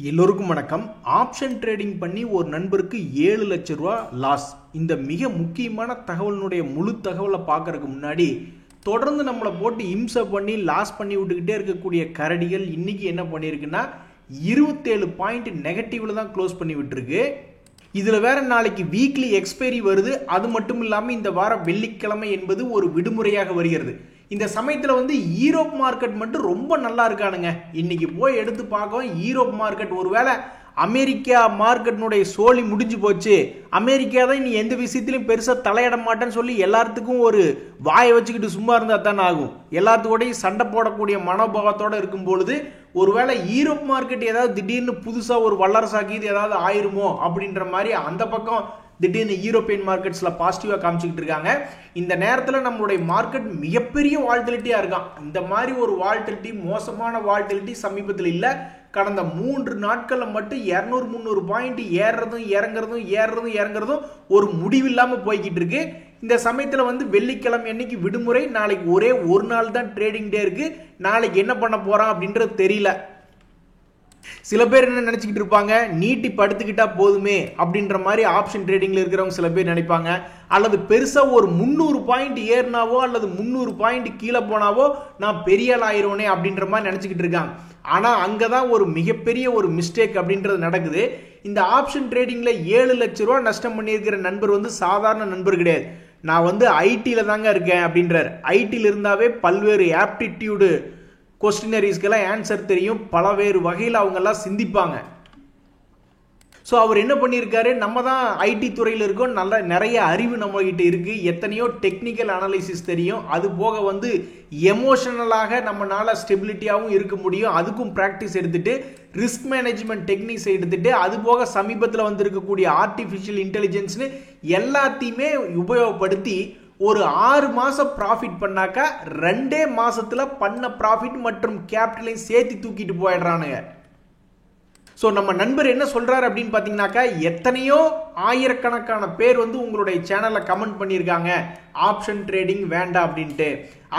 எல்லோருக்கும் வணக்கம். Option trading பண்ணி ஒரு நண்பருக்கு 7 லட்ச ரூபா லாஸ். இந்த மிக முக்கியமான தகவலினுடைய முழு தகவலை பார்க்கறதுக்கு முன்னாடி தொடர்ந்து நம்மளை போட்டு இம்சை பண்ணி லாஸ் பண்ணி விட்டுக்கிட்டே இருக்கக்கூடிய கரடிகள் இன்னைக்கு என்ன பண்ணியிருக்குன்னா 27 பாயிண்ட் நெகட்டிவ்ல தான் க்ளோஸ் பண்ணி விட்டுருக்கு. இதில் வேற நாளைக்கு வீக்லி எக்ஸ்பைரி வருது. அது மட்டும் இல்லாமல் இந்த வாரம் வெள்ளிக்கிழமை என்பது ஒரு விடுமுறையாக வருகிறது. இந்த சமயத்தில் ஈரோப் மார்க்கெட் மட்டும் ரொம்ப நல்லா இருக்கானுங்க. இன்னைக்கு போய் எடுத்து பார்க்கவும் ஈரோப் மார்க்கெட் ஒருவேளை அமெரிக்கா மார்க்கெட்டினுடைய சோழி முடிஞ்சு போச்சு, அமெரிக்கா தான் இனி எந்த விஷயத்திலையும் பெருசாக தலையிட மாட்டேன்னு சொல்லி எல்லாத்துக்கும் ஒரு வாயை வச்சுக்கிட்டு சும்மா இருந்தால் தான் ஆகும். எல்லாத்துக்கூடையும் சண்டை போடக்கூடிய மனோபாவத்தோடு இருக்கும் பொழுது ஒருவேளை ஈரோப் மார்க்கெட் ஏதாவது திடீர்னு புதுசாக ஒரு வல்லரசாக்கி ஏதாவது ஆயிருமோ அப்படின்ற மாதிரி அந்த பக்கம் திடீர்னு யூரோப்பியன் மார்க்கெட்ஸில் பாசிட்டிவாக காமிச்சிக்கிட்டு இருக்காங்க. இந்த நேரத்தில் நம்மளுடைய மார்க்கெட் மிகப்பெரிய வால்டிலிட்டியாக இருக்கான். இந்த மாதிரி ஒரு வால்டிலிட்டி, மோசமான வால்டிலிட்டி சமீபத்தில் இல்லை. கடந்த 3 நாட்களில் மட்டும் 200-300 பாயிண்ட் ஏறுறதும் இறங்குறதும் ஒரு முடிவில்லாமல் போய்கிட்டு இருக்கு. இந்த சமயத்தில் வெள்ளிக்கிழமை அன்னைக்கு விடுமுறை, நாளைக்கு ஒரே ஒரு நாள் தான் ட்ரேடிங் டே இருக்கு. நாளைக்கு என்ன பண்ண போறான் அப்படின்றது தெரியல. சில பேர் என்ன நினைச்சுக்கிட்டு இருப்பாங்க, நீட்டி படுத்துக்கிட்டா போதுமே அப்படின்ற மாதிரி ஆப்ஷன் ட்ரேடிங்ல இருக்கிறவங்க சில பேர் நினைப்பாங்க. அல்லது பெருசா ஒரு 300 பாயிண்ட் ஏறினாவோ அல்லது 300 பாயிண்ட் கீழே போனாவோ நான் பெரிய ஆள் ஆயிருவனே அப்படின்ற மாதிரி நினைச்சுக்கிட்டு இருக்காங்க. ஆனா அங்கதான் ஒரு மிகப்பெரிய ஒரு மிஸ்டேக் அப்படின்றது நடக்குது. இந்த ஆப்ஷன் ட்ரேடிங்ல 7 லட்ச ரூபா நஷ்டம் பண்ணியிருக்கிற நண்பர் சாதாரண நண்பர் கிடையாது. நான் ஐடியில தாங்க இருக்கேன் அப்படின்றார். ஐடியில் இருந்தாவே பல்வேறு ஆப்டிடியூடு கொஸ்டினரிஸ்க்கெல்லாம் ஆன்சர் தெரியும். பலவேறு வகையில் அவங்கெல்லாம் சிந்திப்பாங்க. ஸோ அவர் என்ன பண்ணியிருக்காரு, நம்ம தான் ஐடி துறையில் இருக்கோம், நிறைய அறிவு நம்மகிட்ட இருக்கு, எத்தனையோ டெக்னிக்கல் அனாலிசிஸ் தெரியும். அது போக எமோஷனலாக நம்மளால ஸ்டெபிலிட்டியாகவும் இருக்க முடியும். அதுக்கும் ப்ராக்டிஸ் எடுத்துட்டு ரிஸ்க் மேனேஜ்மெண்ட் டெக்னிக்ஸ் எடுத்துட்டு அது போக சமீபத்தில் வந்திருக்கக்கூடிய ஆர்டிஃபிஷியல் இன்டெலிஜென்ஸ்னு எல்லாத்தையுமே உபயோகப்படுத்தி ஒரு 6 மாசம் ப்ராஃபிட் பண்ணாக்கா 2 மாசத்துல பண்ண ப்ராஃபிட் மற்றும் கேபிட்டலையும் சேர்த்து தூக்கிட்டு போயிடுறானுங்க. ஸோ நம்ம நண்பர் என்ன சொல்றாரு அப்படின்னு பார்த்தீங்கன்னாக்கா, எத்தனையோ ஆயிரக்கணக்கான பேர் உங்களுடைய சேனல்ல கமெண்ட் பண்ணியிருக்காங்க ஆப்ஷன் ட்ரேடிங் வேண்டாம் அப்படின்ட்டு.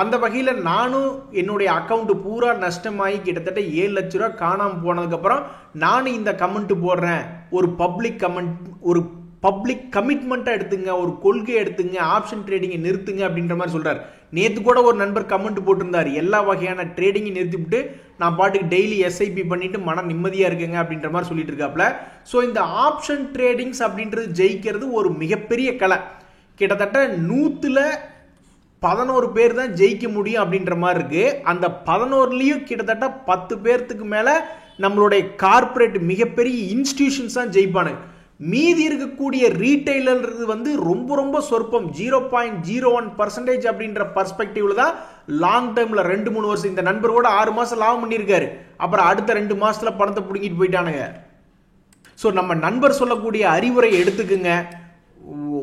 அந்த வகையில் நானும் என்னுடைய அக்கௌண்ட் பூரா நஷ்டமாகி கிட்டத்தட்ட 7 லட்ச ரூபா காணாமல் போனதுக்கப்புறம் நானும் இந்த கமெண்ட் போடுறேன். ஒரு பப்ளிக் கமெண்ட், ஒரு பப்ளிக் கமிட்மெண்ட்டாக எடுத்துங்க, ஒரு கொள்கை எடுத்துங்க, ஆப்ஷன் ட்ரேடிங்கை நிறுத்துங்க அப்படின்ற மாதிரி சொல்றாரு. நேற்று கூட ஒரு நண்பர் கமெண்ட் போட்டிருந்தார், எல்லா வகையான ட்ரேடிங்கை நிறுத்திவிட்டு நான் பாட்டுக்கு டெய்லி எஸ்ஐபி பண்ணிட்டு மன நிம்மதியாக இருக்குங்க அப்படின்ற மாதிரி சொல்லிட்டு இருக்காப்ல. ஸோ இந்த ஆப்ஷன் ட்ரேடிங்ஸ் அப்படின்றது ஜெயிக்கிறது ஒரு மிகப்பெரிய கலை. கிட்டத்தட்ட 100ல் 11 பேர் தான் ஜெயிக்க முடியும் அப்படின்ற மாதிரி இருக்கு. அந்த 11லையும் கிட்டத்தட்ட 10 பேர்த்துக்கு மேலே நம்மளுடைய கார்பரேட் மிகப்பெரிய இன்ஸ்டிடியூஷன்ஸ் தான் ஜெயிப்பானுங்க. மீதி இருக்கக்கூடிய ரீட்டைலர் ரொம்ப ரொம்ப சொற்பம், 0.01% அப்படின்ற பர்ஸ்பெக்டிவ்ல தான் லாங் டைம்ல 2-3 வருஷம். இந்த நண்பர் கூட 6 மாசம் லாபம் பண்ணியிருக்காரு. அப்புறம் அடுத்த 2 மாசத்துல பணத்தை பிடிங்கிட்டு போயிட்டானுங்க. ஸோ நம்ம நண்பர் சொல்லக்கூடிய அறிவுரை எடுத்துக்குங்க.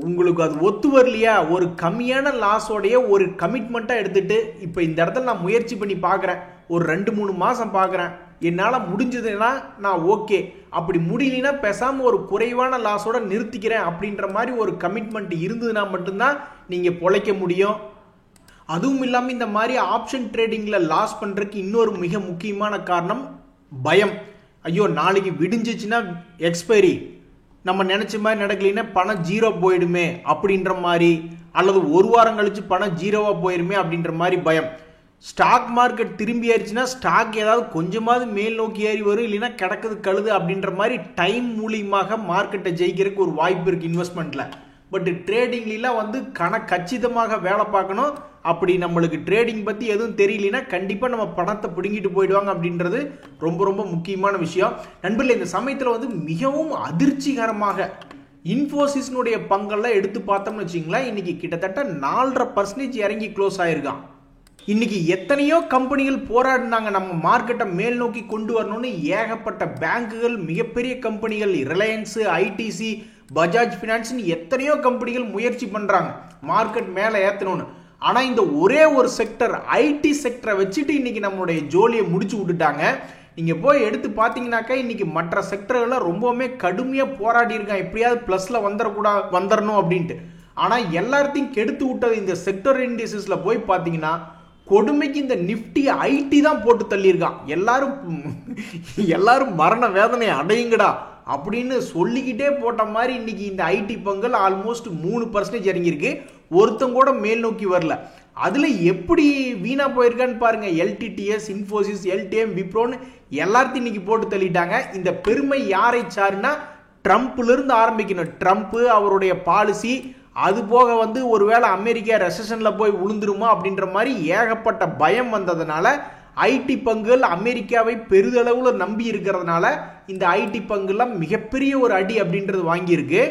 உங்களுக்கு அது ஒத்து வரலையா, ஒரு கம்மியான லாஸோடைய ஒரு கமிட்மெண்ட்டா எடுத்துட்டு இப்போ இந்த இடத்துல நான் முயற்சி பண்ணி பார்க்குறேன், ஒரு 2-3 மாசம் பார்க்குறேன், என்னால் முடிஞ்சதுன்னா நான் ஓகே, அப்படி முடியலன்னா பேசாம ஒரு குறைவான லாஸோட நிறுத்திக்கிறேன் அப்படின்ற மாதிரி ஒரு கமிட்மெண்ட் இருந்ததுன்னா மட்டும்தான் நீங்க பொழைக்க முடியும். அதுவும் இல்லாமல் இந்த மாதிரி ஆப்ஷன் ட்ரேடிங்ல லாஸ் பண்றதுக்கு இன்னொரு மிக முக்கியமான காரணம் பயம். ஐயோ நாளைக்கு விடிஞ்சிச்சுன்னா எக்ஸ்பைரி, நம்ம நினைச்ச மாதிரி நடக்கலைன்னா பணம் 0 போயிடுமே அப்படின்ற மாதிரி, அல்லது ஒரு வாரம் கழிச்சு பணம் 0வா போயிடுமே அப்படின்ற மாதிரி பயம். ஸ்டாக் மார்க்கெட் திரும்பி ஏறிச்சுன்னா ஸ்டாக் ஏதாவது கொஞ்சமாவது மேல் நோக்கி ஏறி வரும், இல்லைன்னா கிடக்குது கழுது அப்படின்ற மாதிரி டைம் மூலியமாக மார்க்கெட்டை ஜெயிக்கிறதுக்கு ஒரு வாய்ப்பு இருக்கு இன்வெஸ்ட்மெண்ட்ல. பட் ட்ரேடிங்லாம் கச்சிதமாக வேலை பார்க்கணும். அப்படி நம்மளுக்கு ட்ரேடிங் பத்தி எதுவும் தெரியலனா கண்டிப்பா நம்ம பணத்தை பிடுங்கிட்டு போயிடுவாங்க அப்படின்றது ரொம்ப ரொம்ப முக்கியமான விஷயம். நண்பர்களே, இந்த சமயத்தில் மிகவும் அதிர்ச்சிகரமாக இன்ஃபோசிஸ்னுடைய பங்கெல்லாம் எடுத்து பார்த்தோம்னு வச்சுங்களேன், இன்னைக்கு கிட்டத்தட்ட 4.5% இறங்கி க்ளோஸ் ஆயிருக்கான். இன்னைக்கு எத்தனையோ கம்பெனிகள் போராடினாங்க நம்ம மார்க்கெட்டை மேல் நோக்கி கொண்டு வரணும்னு. ஏகப்பட்ட பேங்குகள், மிகப்பெரிய கம்பெனிகள், ரிலையன்ஸ், ஐடிசி, பஜாஜ் பினான்ஸ் எத்தனையோ கம்பெனிகள் முயற்சி பண்றாங்க மார்க்கெட் மேலே ஏற்றணும்னு. ஆனா இந்த ஒரே ஒரு செக்டர், ஐடி செக்டரை வச்சுட்டு இன்னைக்கு நம்மளுடைய ஜோலியை முடிச்சு விட்டுட்டாங்க. நீங்க போய் எடுத்து பார்த்தீங்கன்னாக்கா இன்னைக்கு மற்ற செக்டர்கள் ரொம்பவுமே கடுமையாக போராடி இருக்காங்க, எப்படியாவது பிளஸ்ல வந்துடணும் அப்படின்ட்டு. ஆனா எல்லாத்தையும் கெடுத்து விட்டது இந்த செக்டர் இண்டிசஸ்ல போய் பார்த்தீங்கன்னா கொடுமைக்கு இந்த நிஃப்டி ஐடி தான் போட்டு தள்ளியிருக்கான். எல்லாரும் மரண வேதனை அடையுங்கடா அப்படின்னு சொல்லிக்கிட்டே போட்ட மாதிரி இன்னைக்கு இந்த ஐடி பங்குகள் ஆல்மோஸ்ட் 3% இறங்கியிருக்கு. ஒருத்தங்க கூட மேல் நோக்கி வரல. அதுல எப்படி வீணா போயிருக்கான்னு பாருங்க. எல்டிடிஎஸ், இன்ஃபோசிஸ், எல்டிஎம், விப்ரோன்னு எல்லாத்தையும் இன்னைக்கு போட்டு தள்ளிட்டாங்க. இந்த பெருமை யாரை சாருன்னா ட்ரம்ப்ல இருந்து ஆரம்பிக்கணும். ட்ரம்ப், அவருடைய பாலிசி, அது போக ஒருவேளை அமெரிக்கா ரெசஷன்ல போய் விழுந்துருமா அப்படின்ற மாதிரி ஏகப்பட்ட பயம் வந்ததுனால ஐடி பங்குகள் அமெரிக்காவை பெரிதளவுல நம்பி இருக்கிறதுனால இந்த ஐடி பங்குலாம் மிகப்பெரிய ஒரு அடி அப்படின்றது வாங்கியிருக்கு.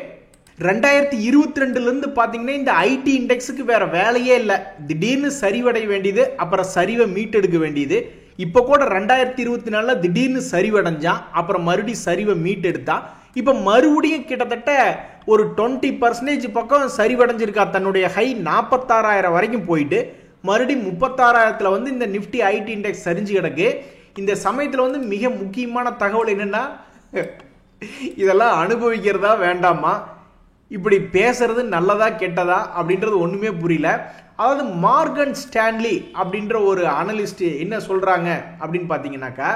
2022 இருந்து பாத்தீங்கன்னா இந்த ஐடி இண்டெக்ஸுக்கு வேற வேலையே இல்லை. திடீர்னு சரிவடைய வேண்டியது, அப்புறம் சரிவை மீட்டெடுக்க வேண்டியது. இப்ப கூட 2024 திடீர்னு சரிவடைஞ்சான், அப்புறம் மறுபடியும் சரிவை மீட்டெடுத்தான். இப்ப மறுபடியும் கிட்டத்தட்ட ஒரு 20% பக்கம் சரிவடைஞ்சிருக்கா. தன்னுடைய ஹை 46,000 வரைக்கும் போயிட்டு மறுபடியும் 36,000 இந்த நிப்டி ஐடி இண்டெக்ஸ் சரிஞ்சு கிடக்கு. இந்த சமயத்துல மிக முக்கியமான தகவல் என்னன்னா, இதெல்லாம் அனுபவிக்கிறதா வேண்டாமா, இப்படி பேசுறது நல்லதா கெட்டதா அப்படின்றது ஒண்ணுமே புரியல. அதாவது மார்கன் ஸ்டான்லி அப்படின்ற ஒரு அனலிஸ்ட் என்ன சொல்றாங்க அப்படின்னு பாத்தீங்கன்னாக்கா,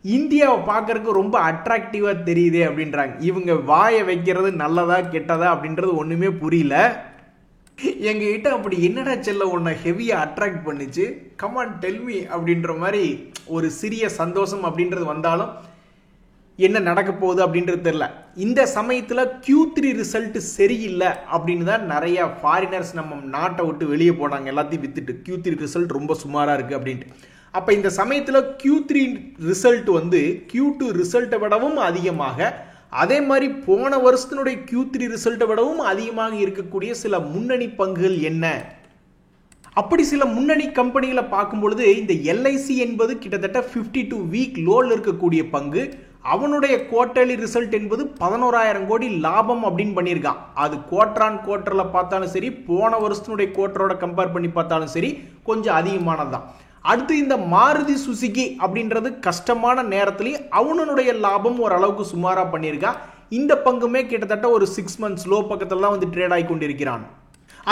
இந்தியாவை பார்க்கறதுக்கு ரொம்ப அட்ராக்டிவா தெரியுது அப்படின்றாங்க. இவங்க வாயை வைக்கிறது நல்லதா கெட்டதா அப்படின்றது ஒண்ணுமே புரியல. எங்ககிட்ட அப்படி என்னடா செல்ல உன்னை ஹெவியா அட்ராக்ட் பண்ணிச்சு, கமான் டெல்மி அப்படின்ற மாதிரி ஒரு சிறிய சந்தோஷம் அப்படின்றது வந்தாலும் என்ன நடக்க போகுது அப்படின்றது தெரியல. இந்த சமயத்துல Q3 ரிசல்ட் சரியில்லை அப்படின்னு தான் நிறைய ஃபாரினர்ஸ் நம்ம நாட்டை விட்டு வெளியே போனாங்க. எல்லாத்தையும் வித்துட்டு Q3 ரிசல்ட் ரொம்ப சுமாரா இருக்கு அப்படின்ட்டு. அப்ப இந்த சமயத்துல Q3 ரிசல்ட் Q2 ரிசல்ட்டை விடவும் அதிகமாக, அதே மாதிரி போன வருஷத்தினுடைய Q3 ரிசல்ட்டை விடவும் அதிகமாக இருக்கக்கூடிய சில முன்னணி பங்குகள் என்ன? அப்படி சில முன்னணி கம்பெனிகளை பார்க்கும் பொழுது இந்த எல்ஐசி என்பது கிட்டத்தட்ட 52 வீக் லோல இருக்கக்கூடிய பங்கு. அவனுடைய குவார்டர்லி ரிசல்ட் என்பது 11,000 கோடி லாபம் அப்படின்னு பண்ணியிருக்கான். அது குவார்டர் குவார்டர்ல பார்த்தாலும் சரி, போன வருஷத்தினுடைய குவார்டரோட கம்பேர் பண்ணி பார்த்தாலும் சரி, கொஞ்சம் அதிகமானதுதான். அடுத்து இந்த மாருதி சுசுகி அப்படின்றது கஷ்டமான நேரத்திலேயே அவனுடைய லாபம் ஓரளவுக்கு சுமாரா பண்ணியிருக்கான். இந்த பங்குமே கிட்டத்தட்ட ஒரு 6 months லோ பக்கத்துல தான் ட்ரேட் ஆகி கொண்டிருக்கிறான்.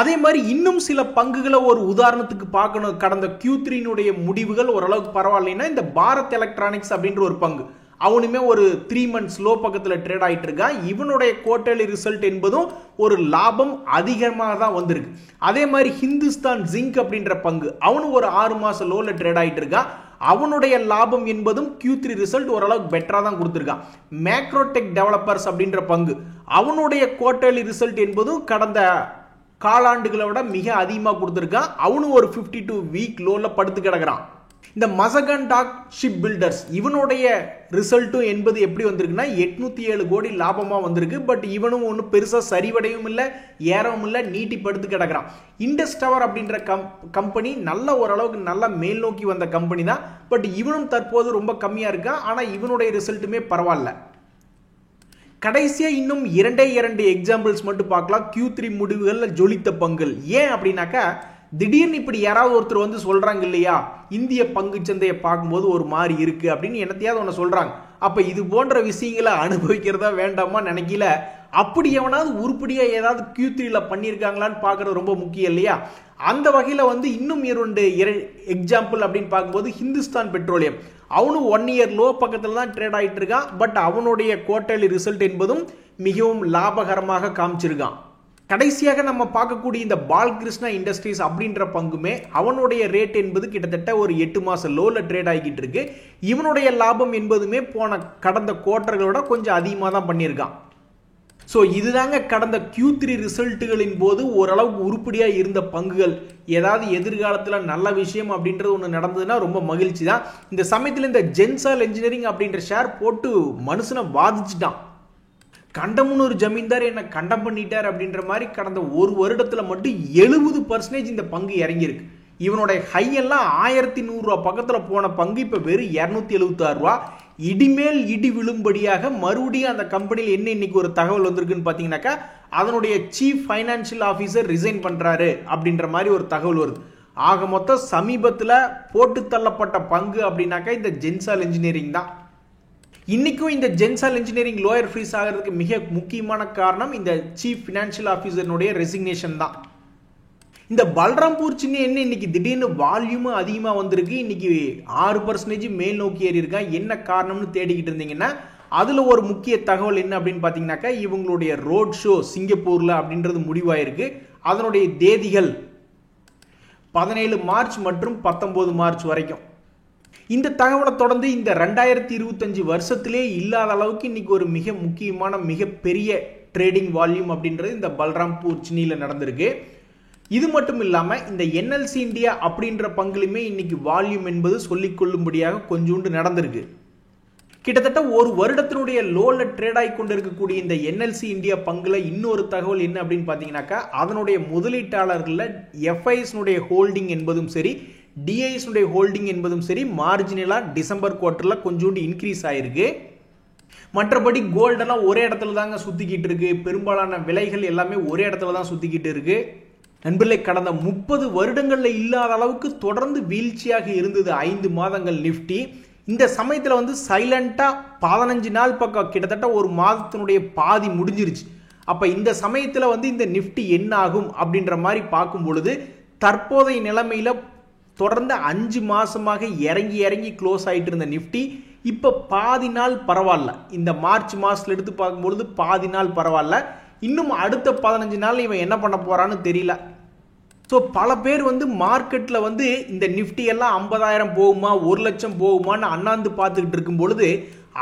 அதே மாதிரி இன்னும் சில பங்குகளை ஒரு உதாரணத்துக்கு பார்க்கணும். கடந்த Q3 முடிவுகள் ஓரளவுக்கு பரவாயில்லைன்னா இந்த பாரத் எலக்ட்ரானிக்ஸ் அப்படின்ற ஒரு பங்கு, அவனுமே ஒரு 3 months லோ பக்கத்துல ட்ரேட் ஆயிட்டு இருக்கான். இவனுடைய குவார்டர்லி ரிசல்ட் என்பதும் ஒரு லாபம் அதிகமாக தான் வந்திருக்கு. அதே மாதிரி ஹிந்துஸ்தான் ஜிங்க் அப்படின்ற பங்கு, அவனும் ஒரு 6 மாச லோல ட்ரேட் ஆயிட்டு இருக்கான். அவனுடைய லாபம் என்பதும் Q3 ரிசல்ட் ஓரளவுக்கு பெட்டரா தான் கொடுத்திருக்கான். மேக்ரோடெக் டெவலப்பர்ஸ் அப்படின்ற பங்கு, அவனுடைய குவார்டர்லி ரிசல்ட் என்பதும் கடந்த காலாண்டுகளை விட மிக அதிகமாக கொடுத்திருக்கான். அவனும் ஒரு 52 வீக் லோல படுத்து கிடக்குறான். இந்த மசகன் டாக் ஷிப் பில்டர்ஸ், இவனுடைய ரிசல்ட்டும் என்பது எப்படி வந்திருக்குன்னா 807 கோடி லாபமா வந்திருக்கு. பட் இவனும் ஒன்றும் பெருசா சரிவடையும் இல்லை, ஏறவும் இல்லை, நீட்டி படுத்து கிடக்குறான். இண்டஸ் டவர் அப்படின்ற கம்பெனி நல்ல ஓரளவுக்கு நல்ல மேல் நோக்கி வந்த கம்பெனி தான். பட் இவனும் தற்போது ரொம்ப கம்மியா இருக்கான். ஆனா இவனுடைய ரிசல்ட்டுமே பரவாயில்ல. கடைசியா இன்னும் 2 எக்ஸாம்பிள்ஸ் மட்டும் பார்க்கலாம் Q3 முடிவுகள்ல ஜொலித்த பங்குகள். ஏன் அப்படின்னாக்கா, திடீர்னு இப்படி யாராவது ஒருத்தர் சொல்றாங்க இல்லையா, இந்திய பங்கு சந்தையை பார்க்கும்போது ஒரு மாதிரி இருக்கு அப்படின்னு என்னத்தையாவது ஒன்று சொல்றாங்க. அப்ப இது போன்ற விஷயங்களை அனுபவிக்கிறதா வேண்டாமா நினைக்கல. அப்படி எவனாவது உருப்படியா ஏதாவது Q3ல பண்ணியிருக்காங்களான்னு பார்க்கறது ரொம்ப முக்கியம் இல்லையா. அந்த வகையில இன்னும் 2 எக்ஸாம்பிள் அப்படின்னு பார்க்கும்போது ஹிந்துஸ்தான் பெட்ரோலியம், அவனும் 1 year லோ பக்கத்துல தான் ட்ரேட் ஆயிட்டு இருக்கான். பட் அவனுடைய குவார்டர்லி ரிசல்ட் என்பதும் மிகவும் லாபகரமாக காமிச்சிருக்கான். கடைசியாக நம்ம பார்க்கக்கூடிய இந்த பால்கிருஷ்ணா இண்டஸ்ட்ரீஸ் அப்படின்ற பங்குமே அவனுடைய ரேட் என்பது கிட்டத்தட்ட ஒரு 8 மாச லோல ட்ரேட் ஆகிட்டு இருக்கு. இவனுடைய லாபம் என்பதுமே போன கடந்த குவார்டர்களோட கொஞ்சம் அதிகமாக தான் பண்ணியிருக்கான். ஸோ இதுதாங்க கடந்த Q3 ரிசல்ட்டுகளின் போது ஓரளவுக்கு உருப்படியா இருந்த பங்குகள். ஏதாவது எதிர்காலத்தில் நல்ல விஷயம் அப்படின்றது ஒன்று நடந்ததுன்னா ரொம்ப மகிழ்ச்சி தான். இந்த சமயத்தில் இந்த ஜென்சால் என்ஜினியரிங் அப்படின்ற ஷேர் போட்டு மனுஷனை பாதிச்சுட்டான். கண்டமுனூர் ஜமீன்தார் என்ன கண்டம் பண்ணிட்டார் அப்படின்ற மாதிரி கடந்த ஒரு வருடத்துல மட்டும் 70% இந்த பங்கு இறங்கியிருக்கு. இவனுடைய ஹை எல்லாம் 1100 ரூபா பக்கத்துல போன பங்கு இப்ப வெறும் 276 ரூபா. இடிமேல் இடி விழும்படியாக மறுபடியும் அந்த கம்பெனியில் என்ன இன்னைக்கு ஒரு தகவல் வந்திருக்குன்னு பாத்தீங்கன்னாக்கா, அதனுடைய சீஃப் ஃபைனான்சியல் ஆபீசர் ரிசைன் பண்றாரு அப்படின்ற மாதிரி ஒரு தகவல் வருது. ஆக மொத்தம் சமீபத்துல போட்டு தள்ளப்பட்ட பங்கு அப்படின்னாக்கா இந்த ஜென்சால் இன்ஜினியரிங் தான். இன்னைக்கும் இந்த ஜென்சால் இன்ஜினியரிங் லோயர் ஃப்ரீஸ் ஆகிறதுக்கு மிக முக்கியமான காரணம் இந்த சீஃப் ஃபினான்ஷியல் ஆஃபீஸருடைய ரெசிக்னேஷன் தான். இந்த பல்ராம்பூர் சின்னி என்ன இன்னைக்கு திடீர்னு வால்யூமும் அதிகமாக வந்திருக்கு. இன்னைக்கு 6% மேல் நோக்கி ஏறி இருக்கா. என்ன காரணம்னு தேடிக்கிட்டு இருந்தீங்கன்னா அதில் ஒரு முக்கிய தகவல் என்ன அப்படின்னு பார்த்தீங்கன்னாக்கா, இவங்களுடைய ரோட் ஷோ சிங்கப்பூரில் அப்படின்றது முடிவாயிருக்கு. அதனுடைய தேதிகள் 17 மார்ச் மற்றும் 19 மார்ச் வரைக்கும். இந்த தகவலை தொடர்ந்து இந்த 2025 வருஷத்திலே இல்லாத அளவுக்கு இன்னைக்கு ஒரு மிக முக்கியமான மிகப்பெரிய ட்ரேடிங் வால்யூம் அப்படின்றது இந்த பல்ராம்பூர் சின்னியில் நடந்திருக்கு. இது மட்டும் இல்லாமல் இந்த NLC இந்தியா அப்படின்ற பங்குலையுமே இன்னைக்கு வால்யூம் என்பது சொல்லிக்கொள்ளும்படியாக கொஞ்சோண்டு நடந்திருக்கு. கிட்டத்தட்ட ஒரு வருடத்தினுடைய லோல ட்ரேட் ஆகி கொண்டு இருக்கக்கூடிய இந்த NLC இந்தியா பங்குல இன்னொரு தகவல் என்ன அப்படின்னு பார்த்தீங்கன்னாக்கா, அதனுடைய முதலீட்டாளர்களில் FIS ஹோல்டிங் என்பதும் சரி, DIS ஹோல்டிங் என்பதும் சரி மார்ஜினலாக டிசம்பர் குவார்ட்டரில் கொஞ்சோண்டு இன்க்ரீஸ் ஆயிருக்கு. மற்றபடி கோல்டெல்லாம் ஒரே இடத்துல தாங்க சுற்றிக்கிட்டு இருக்கு. பெரும்பாலான விலைகள் எல்லாமே ஒரே இடத்துல தான் சுற்றிக்கிட்டு இருக்கு. நண்பர்களே, கடந்த 30 வருடங்களில் இல்லாத அளவுக்கு தொடர்ந்து வீழ்ச்சியாக இருந்தது 5 மாதங்கள் நிஃப்டி. இந்த சமயத்தில் வந்து சைலண்டாக 15 நாள் பக்கம் கிட்டத்தட்ட ஒரு மாதத்தினுடைய பாதி முடிஞ்சிருச்சு. அப்போ இந்த சமயத்தில் வந்து இந்த நிஃப்டி என்ன ஆகும் அப்படின்ற மாதிரி பார்க்கும் பொழுது தற்போதைய நிலைமையில் தொடர்ந்து 5 மாசமாக இறங்கி இறங்கி க்ளோஸ் ஆகிட்டு இருந்த நிஃப்டி இப்போ பாதி நாள் பரவாயில்ல. இந்த மார்ச் மாதத்தில் எடுத்து பார்க்கும்பொழுது பாதி நாள் பரவாயில்ல. இன்னும் அடுத்த 15 நாள் இவன் என்ன பண்ண போறான்னு தெரியல. ஸோ பல பேர் வந்து மார்க்கெட்டில் வந்து இந்த நிஃப்டி எல்லாம் 50,000 போகுமா 1 லட்சம் போகுமான்னு அண்ணாந்து பார்த்துக்கிட்டு இருக்கும் பொழுது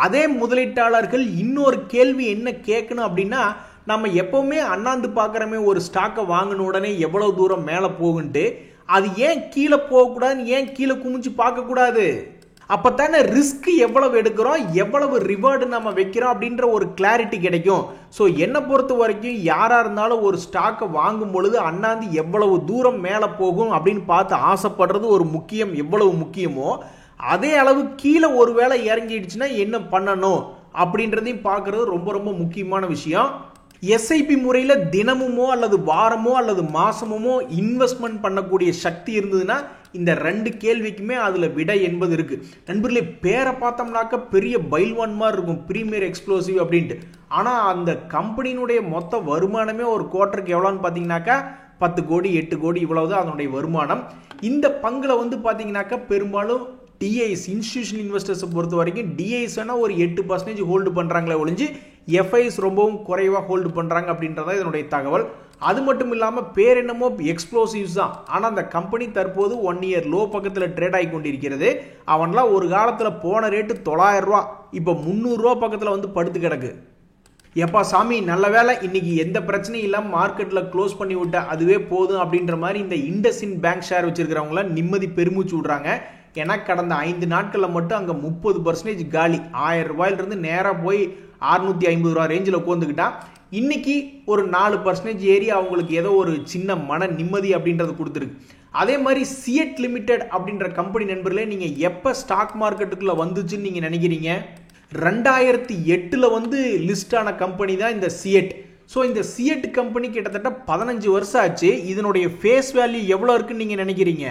அதே முதலீட்டாளர்கள் இன்னொரு கேள்வி என்ன கேட்கணும் அப்படின்னா, நம்ம எப்பவுமே அண்ணாந்து பார்க்குறமே ஒரு ஸ்டாக்கை வாங்கின உடனே எவ்வளவு தூரம் மேலே போகுன்ட்டு, அது ஏன் கீழே போகக்கூடாதுன்னு ஏன் கீழே குமிச்சு பார்க்கக்கூடாது? அப்போத்தானே ரிஸ்க் எவ்வளவு எடுக்கிறோம், எவ்வளவு ரிவார்டு நம்ம வைக்கிறோம் அப்படின்ற ஒரு கிளாரிட்டி கிடைக்கும். ஸோ என்னை பொறுத்த வரைக்கும் யாராக இருந்தாலும் ஒரு ஸ்டாக்கை வாங்கும் பொழுது அண்ணாந்து எவ்வளவு தூரம் மேலே போகும் அப்படின்னு பார்த்து ஆசைப்படுறது ஒரு முக்கியம். எவ்வளவு முக்கியமோ அதே அளவு கீழே ஒரு வேளை இறங்கிடுச்சுன்னா என்ன பண்ணணும் அப்படின்றதையும் பார்க்கறது ரொம்ப ரொம்ப முக்கியமான விஷயம். SIP முறையில் தினமுமோ அல்லது வாரமோ அல்லது மாசமோ இன்வெஸ்ட்மெண்ட் பண்ணக்கூடிய சக்தி இருந்ததுன்னா இந்த 2 கேள்விக்குமே அதில் விடை என்பது இருக்கு. நண்பர்களே, பேரை பார்த்தோம்னாக்க பெரிய பைல்வான் மாதிரி இருக்கும், பிரீமியர் எக்ஸ்ப்ளோசிவ் அப்படின்ட்டு. ஆனால் அந்த கம்பெனியினுடைய மொத்த வருமானமே ஒரு குவார்ட்டருக்கு எவ்வளோன்னு பார்த்தீங்கன்னாக்கா 10 கோடி 8 கோடி இவ்வளவுதான் அதனுடைய வருமானம். இந்த பங்கில் வந்து பார்த்தீங்கன்னாக்கா பெரும்பாலும் DIS இன்ஸ்டிடியூஷனல் இன்வெஸ்டர்ஸை பொறுத்த வரைக்கும் DIS ஒரு 8% ஹோல்டு பண்ணுறாங்களே ஒழிஞ்சு FIS ரொம்பவும் குறைவாக ஹோல்டு பண்ணுறாங்க அப்படின்றத இதனுடைய தகவல். அது மட்டும் இல்லாமல் பேர் என்னமோ எக்ஸ்ப்ளோசிவ்ஸ் தான், ஆனால் அந்த கம்பெனி தற்போது 1 இயர் லோ பக்கத்தில் ட்ரேட் ஆகி கொண்டிருக்கிறது. அவன்லாம் ஒரு காலத்தில் போன ரேட்டு 900 ரூபா, இப்போ 300 ரூபா பக்கத்தில் வந்து படுத்து கிடக்கு. எப்பா சாமி, நல்ல வேலை இன்னைக்கு எந்த பிரச்சனையும் இல்லாமல் மார்க்கெட்டில் க்ளோஸ் பண்ணி விட்ட அதுவே போதும் அப்படின்ற மாதிரி இந்த IndusInd பேங்க் ஷேர் வச்சிருக்கிறவங்களாம் நிம்மதி பெருமூச்சு விடுறாங்க. ஏன்னா கடந்த 5 நாட்களில் மட்டும் அங்கே 30% காலி. 1000 ரூபாயிலிருந்து நேராக போய் 650 ரூபா ரேஞ்சில் உட்காந்துக்கிட்டான். இன்னைக்கு ஒரு 4% ஏறி அவங்களுக்கு ஏதோ ஒரு சின்ன மன நிம்மதி அப்படின்றது கொடுத்துருக்கு. அதே மாதிரி சியட் லிமிடெட் அப்படின்ற கம்பெனி நண்பர்களே, நீங்கள் எப்போ ஸ்டாக் மார்க்கெட்டுக்குள்ளே வந்துச்சுன்னு நீங்கள் நினைக்கிறீங்க? 2008 வந்து லிஸ்ட் ஆன கம்பெனி தான் இந்த சியட். ஸோ இந்த சியட் கம்பெனி கிட்டத்தட்ட 15 வருஷம் ஆச்சு. இதனுடைய ஃபேஸ் வேல்யூ எவ்வளோ இருக்குன்னு நீங்கள் நினைக்கிறீங்க?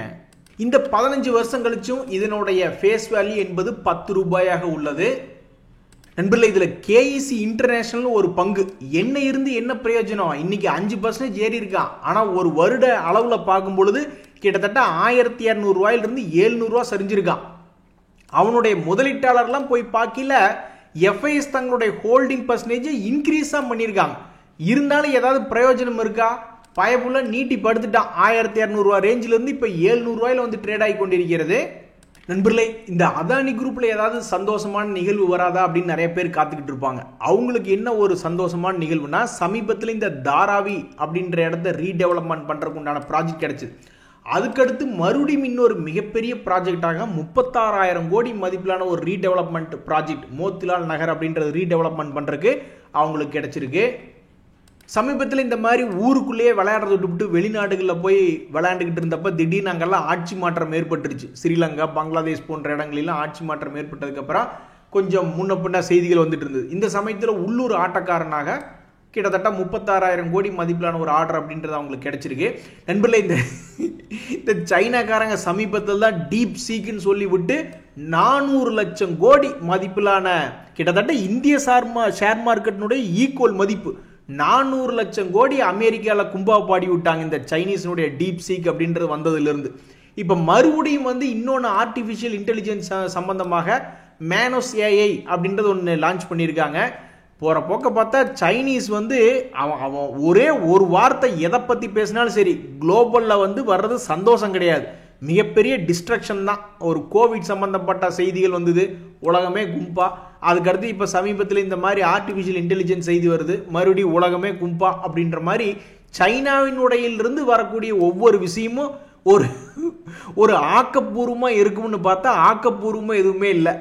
இந்த 15 வருஷம் கழிச்சும் இதனுடைய ஃபேஸ் வேல்யூ என்பது 10 ரூபாயாக உள்ளது. நண்பர்களே, இதில் KEC இன்டர்நேஷனல் ஒரு பங்கு என்ன இருந்து என்ன பிரயோஜனம்? இன்னைக்கு 5% ஏறி இருக்கான். ஆனால் ஒரு வருட அளவில் பார்க்கும் பொழுது கிட்டத்தட்ட 1200 ரூபாயிலிருந்து 700 ரூபா சரிஞ்சிருக்கான். அவனுடைய முதலீட்டாளர்லாம் போய் பார்க்கல FIS தங்களுடைய ஹோல்டிங் பர்சன்டேஜ் இன்க்ரீஸாக பண்ணியிருக்காங்க. இருந்தாலும் ஏதாவது பிரயோஜனம் இருக்கா? பயப்புள்ள நீட்டி படுத்துட்டான். 1200 ரூபா ரேஞ்சிலிருந்து இப்போ 700 ரூபாயில வந்து ட்ரேட் ஆகி கொண்டிருக்கிறது. நண்பர்களே, இந்த அதானி குரூப்ல ஏதாவது சந்தோஷமான நிகழ்வு வராதா அப்படின்னு நிறைய பேர் காத்துக்கிட்டு இருப்பாங்க. அவங்களுக்கு என்ன ஒரு சந்தோஷமான நிகழ்வுனா, சமீபத்தில் இந்த தாராவி அப்படின்ற இடத்த ரீடெவலப்மெண்ட் பண்றதுக்கு உண்டான ப்ராஜெக்ட் கிடைச்சது. அதுக்கடுத்து மறுபடியும் இன்னொரு மிகப்பெரிய ப்ராஜெக்டாக 36,000 கோடி மதிப்பிலான ஒரு ரீடெவலப்மெண்ட் ப்ராஜெக்ட் மோத்திலால் நகர் அப்படின்றது ரீடெவலப்மெண்ட் பண்றதுக்கு அவங்களுக்கு கிடைச்சிருக்கு. சமீபத்தில் இந்த மாதிரி ஊருக்குள்ளேயே விளையாடுறத விட்டுவிட்டு வெளிநாடுகளில் போய் விளையாண்டுக்கிட்டு இருந்தப்ப திடீர்னு அங்கெல்லாம் ஆட்சி மாற்றம் ஏற்பட்டுருச்சு. ஸ்ரீலங்கா, பங்களாதேஷ் போன்ற இடங்களெல்லாம் ஆட்சி மாற்றம் ஏற்பட்டதுக்கப்புறம் கொஞ்சம் முன்ன பின்ன செய்திகள் வந்துட்டு இருந்தது. இந்த சமயத்தில் உள்ளூர் ஆட்டக்காரனாக கிட்டத்தட்ட 36,000 கோடி மதிப்பிலான ஒரு ஆர்டர் அப்படின்றது அவங்களுக்கு கிடைச்சிருக்கு. நண்பர்களே, இந்த சைனாக்காரங்க சமீபத்தில் தான் டீப் சீக்குன்னு சொல்லி விட்டு 400 லட்சம் கோடி மதிப்பிலான கிட்டத்தட்ட இந்திய ஷேர் மார்க்கெட்டினுடைய ஈக்குவல் மதிப்பு 400 லட்சம் கோடி அமெரிக்காவில் கும்பா பாடி விட்டாங்க இந்த சைனீஸினுடைய டீப் சீக் அப்படின்றது வந்ததுலேருந்து. இப்போ மறுபடியும் இன்னொன்று ஆர்டிஃபிஷியல் இன்டெலிஜென்ஸ் சம்பந்தமாக மேனோஸ் ஏஐ அப்படின்றது ஒன்று லான்ச் பண்ணியிருக்காங்க. போகிற போக்க பார்த்தா சைனீஸ் அவன் ஒரே ஒரு வார்த்தை எதை பற்றி பேசினாலும் சரி, குளோபலில் வர்றது சந்தோஷம் கிடையாது, மிகப்பெரிய டிஸ்ட்ரக்ஷன் தான். ஒரு கோவிட் சம்பந்தப்பட்ட செய்திகள் வந்தது, உலகமே கும்பா. அதுக்கடுத்து இப்போ சமீபத்தில் இந்த மாதிரி ஆர்டிஃபிஷியல் இன்டெலிஜென்ஸ் செய்தி வருது, மறுபடியும் உலகமே கும்பா அப்படின்ற மாதிரி சைனாவினுடையிலிருந்து வரக்கூடிய ஒவ்வொரு விஷயமும் ஒரு ஆக்கப்பூர்வமாக இருக்கும்னு பார்த்தா ஆக்கப்பூர்வமாக எதுவுமே இல்லை.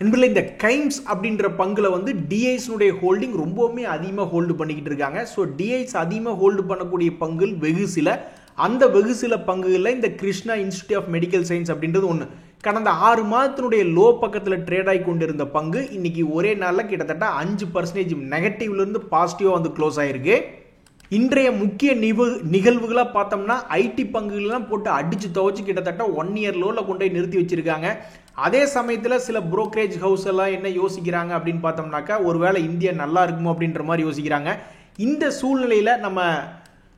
என்பதில் இந்த கைம்ஸ் அப்படின்ற பங்குல டிஐஸ்னுடைய ஹோல்டிங் ரொம்பவுமே அதிகமாக ஹோல்டு பண்ணிக்கிட்டு இருக்காங்க. ஸோ டிஐஸ் அதிகமாக ஹோல்டு பண்ணக்கூடிய பங்குகள் வெகு சில. அந்த வெகு சில பங்குகளில் இந்த Krishna institute of medical science அப்படின்றது ஒன்று. கடந்த 6 மாதத்தினுடைய லோ பக்கத்தில் ட்ரேட் ஆகி கொண்டிருந்த பங்கு இன்னைக்கு ஒரே நாளில் கிட்டத்தட்ட 5% நெகட்டிவ்லேருந்து பாசிட்டிவாக க்ளோஸ் ஆயிருக்கு. இன்றைய முக்கிய நிகழ்வுகளாக பார்த்தோம்னா ஐடி பங்குகள்லாம் போட்டு அடிச்சு துவச்சு கிட்டத்தட்ட 1 இயர் லோவில் கொண்டு போய் நிறுத்தி வச்சிருக்காங்க. அதே சமயத்தில் சில புரோக்கரேஜ் ஹவுஸ் எல்லாம் என்ன யோசிக்கிறாங்க அப்படின்னு பார்த்தோம்னாக்கா, ஒருவேளை இந்தியா நல்லா இருக்குமோ அப்படின்ற மாதிரி யோசிக்கிறாங்க. இந்த சூழ்நிலையில் நம்ம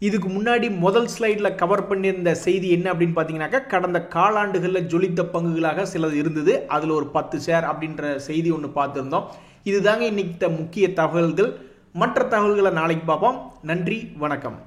இதுக்கு முன்னாடி முதல் ஸ்லைடில் கவர் பண்ணியிருந்த செய்தி என்ன அப்படின்னு பார்த்தீங்கன்னாக்கா, கடந்த காலாண்டுகளில் ஜொலித்த பங்குகளாக சிலது இருந்தது, அதில் ஒரு 10 ஷேர் அப்படின்ற செய்தி ஒன்று பார்த்துருந்தோம். இதுதாங்க இன்னைக்கு முக்கிய தகவல்கள். மற்ற தகவல்களை நாளைக்கு பார்ப்போம். நன்றி, வணக்கம்.